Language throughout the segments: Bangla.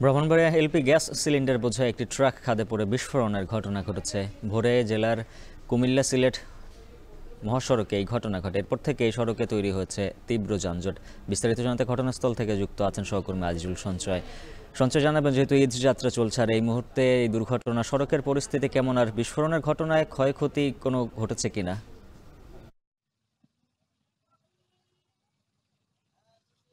ব্রাহ্মণবাড়িয়া এলপি গ্যাস সিলিন্ডার বোঝাই একটি ট্রাক খাদে পড়ে বিস্ফোরণের ঘটনা ঘটেছে। ভোরে জেলার কুমিল্লা সিলেট মহাসড়কে এই ঘটনা ঘটে। এরপর থেকে এই সড়কে তৈরি হয়েছে তীব্র যানজট। বিস্তারিত জানাতে ঘটনাস্থল থেকে যুক্ত আছেন সহকর্মী আজিজুল সঞ্চয়। সঞ্চয় জানাবেন, যেহেতু ঈদ যাত্রা চলছে আর এই মুহূর্তে এই দুর্ঘটনা, সড়কের পরিস্থিতি কেমন আর বিস্ফোরণের ঘটনায় ক্ষয়ক্ষতি কোনো ঘটেছে কিনা?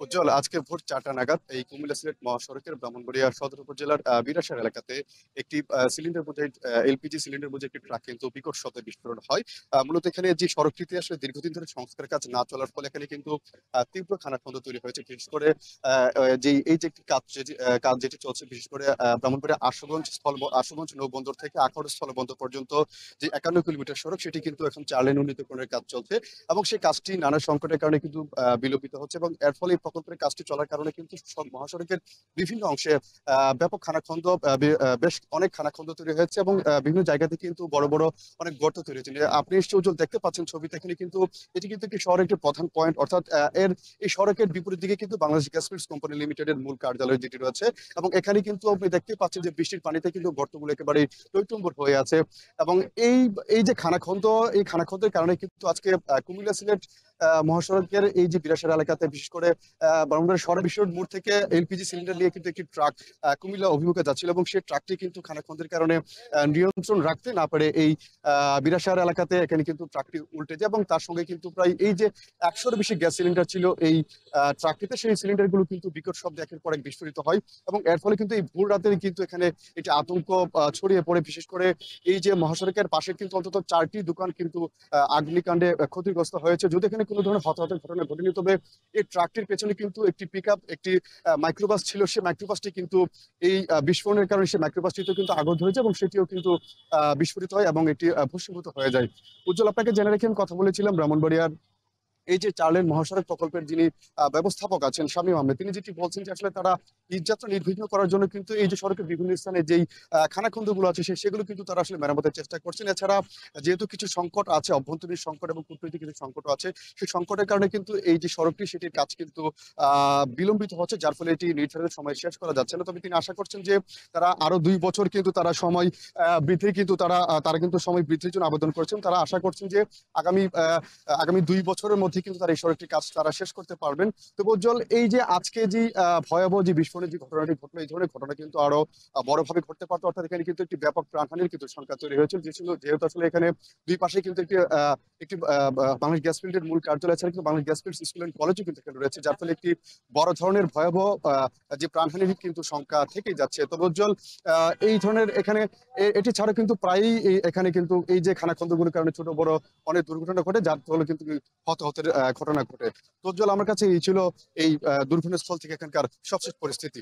উজ্জ্বল, আজকে ভোর 4টা নাগাদ এই কুমিল্লা সিলেট মহাসড়কের ব্রাহ্মণবাড়িয়া সদর উপজেলার বিরাশার এলাকাতে একটি সিলিন্ডার বোঝাই এলপিজি সিলিন্ডার বোঝাই একটি ট্রাক কিন্তু বিকট শব্দে বিস্ফোরণ হয়। মূলত এখানে যে সড়কটিতে আসলে দীর্ঘদিন ধরে সংস্কার কাজ না চলার ফলে এখানে কিন্তু তীব্র খানাখন্দ তৈরি হয়েছে। বিশেষ করে যে এই যে একটি কাজ যেটি চলছে, বিশেষ করে ব্রাহ্মণবাড়িয়া আশুগঞ্জ নৌবন্দর থেকে আখাউড়া স্থলবন্দর পর্যন্ত যে 51 কিলোমিটার সড়ক, সেটি কিন্তু এখন 4 লেন উন্নীতকরণের কাজ চলছে এবং সেই কাজটি নানা সংকটের কারণে কিন্তু বিলম্বিত হচ্ছে এবং এর ফলে প্রকল্পের কাজটি চলার কারণে কিন্তু মহাসড়কের বিভিন্ন অংশে ব্যাপক খানাখন্দ, বেশ অনেক খানাখন্দ তৈরি হয়েছে এবং বিভিন্ন জায়গাতে কিন্তু বড় বড় অনেক গর্ত তৈরি হয়েছে। আপনি নিশ্চয়ই উজ্জ্বল দেখতে পাচ্ছেন ছবিতে, এখানে কিন্তু এটি কিন্তু একটি শহরের একটি প্রধান পয়েন্ট, অর্থাৎ এই সড়কের বিপরীত দিকে কিন্তু বাংলাদেশ গ্যাস ফিল্ডস কোম্পানি লিমিটেডের মূল কার্যালয় যেটি রয়েছে এবং এখানে কিন্তু আপনি দেখতে পাচ্ছেন যে বৃষ্টির পানিতে কিন্তু গর্তগুলো একেবারে টইটুম্বুর হয়ে আছে এবং এই এই যে খানাখন্দ, এই খানাখন্দের কারণে কিন্তু আজকে কুমিল্লা সিলেট মহাসড়কের এই যে বিরাশার এলাকাতে, বিশেষ করে ব্রাহ্মণবাড়িয়া শহর বিশ্ব মোড় থেকে এলপিজি সিলিন্ডার নিয়ে কিন্তু একটি ট্রাক কুমিল্লা অভিমুখে যাচ্ছিল এবং সেই ট্রাকটি কিন্তু খানাখন্দের কারণে নিয়ন্ত্রণ রাখতে না পারে এই বিরাশার এলাকাতে এখানে কিন্তু ট্রাকটি উল্টে যায় এবং তার সঙ্গে কিন্তু প্রায় এই যে 100-এর বেশি গ্যাস সিলিন্ডার ছিল এই ট্রাকটিতে, সেই সিলিন্ডার গুলো কিন্তু বিকট শব্দে একের পর এক বিস্ফোরিত হয় এবং এর ফলে কিন্তু এই ভোর রাতে কিন্তু এখানে একটি আতঙ্ক ছড়িয়ে পড়ে। বিশেষ করে এই যে মহাসড়কের পাশে কিন্তু অন্তত 4টি দোকান কিন্তু অগ্নিকাণ্ডে ক্ষতিগ্রস্ত হয়েছে। যদি এখানে কোনো ধরনের হতাহতের ঘটনা ঘটেনি, তবে এই ট্রাকটির পেছনে কিন্তু একটি পিকআপ, একটি মাইক্রোবাস ছিল। সেই মাইক্রোবাসটি কিন্তু এই বিস্ফোরণের কারণে সেই মাইক্রোবাসটিতেও কিন্তু আগুন ধরেছে এবং সেটিও কিন্তু বিস্ফোরিত হয় এবং এটি ভস্মীভূত হয়ে যায়। উজ্জ্বল, আপনাকে জেনে রেখে আমি কথা বলেছিলাম ব্রাহ্মণবাড়িয়ার এই যে 4 লেন মহাসড়ক প্রকল্পের যিনি ব্যবস্থাপক আছেন শামীম আহমেদ, তিনি যেটি বলছেন যে আসলে তারা ঈদযাত্রা নির্বিঘ্ন করার জন্য কিন্তু এই যে সড়কের বিভিন্ন স্থানে যেই খানাখন্দগুলো আছে সেগুলো কিন্তু তারা আসলে মেরামতের চেষ্টা করছেন। এছাড়া যেহেতু কিছু সংকট আছে, অভ্যন্তরীণ সংকট এবং কূটনৈতিক কিছু সংকট আছে, সেই সংকটের কারণে কিন্তু এই যে সড়কটি, সেটির কাজ কিন্তু বিলম্বিত হচ্ছে, যার ফলে এটি নির্ধারিত সময় শেষ করা যাচ্ছে না। তবে তিনি আশা করছেন যে তারা আরো 2 বছর কিন্তু তারা সময় বৃদ্ধি কিন্তু তারা কিন্তু সময় বৃদ্ধির জন্য আবেদন করেছেন। তারা আশা করছেন যে আগামী আগামী 2 বছরের মধ্যে কিন্তু তারা এই সড়কটির কাজ তারা শেষ করতে পারবেন। তো উজ্জ্বল, এই যে আজকে যে ভয়াবহ যে বিস্ফোরণের যে ঘটনাটি ঘটলো, এই ধরনের ঘটনা কিন্তু আরো বড়ভাবে ঘটতে পারতো, অর্থাৎ এখানে কিন্তু একটি ব্যাপক প্রাণহানির কিন্তু সংখ্যা তৈরি হয়েছিল। যেহেতু আসলে এখানে দুই পাশে কিন্তু একটি বাংলাদেশ গ্যাস ফিল্ডের মূল কার্যালয় ছাড়া কিন্তু Bangladesh gas field school and কলেজও কিন্তু এখানে রয়েছে, যার ফলে একটি বড় ধরনের ভয়াবহ যে প্রাণহানির কিন্তু সংখ্যা থেকেই যাচ্ছে। তবে উজ্জ্বল, এই ধরনের এখানে এটি ছাড়া কিন্তু প্রায়ই এখানে কিন্তু এই যে খানাখন্দগুলোর কারণে ছোট বড় অনেক দুর্ঘটনা ঘটে, যার ফলে কিন্তু হতাহতের ঘটনা ঘটে। তো উজ্জ্বল, আমার কাছে এই ছিল এই দুর্ঘটনাস্থল থেকে এখানকার সবশেষ পরিস্থিতি।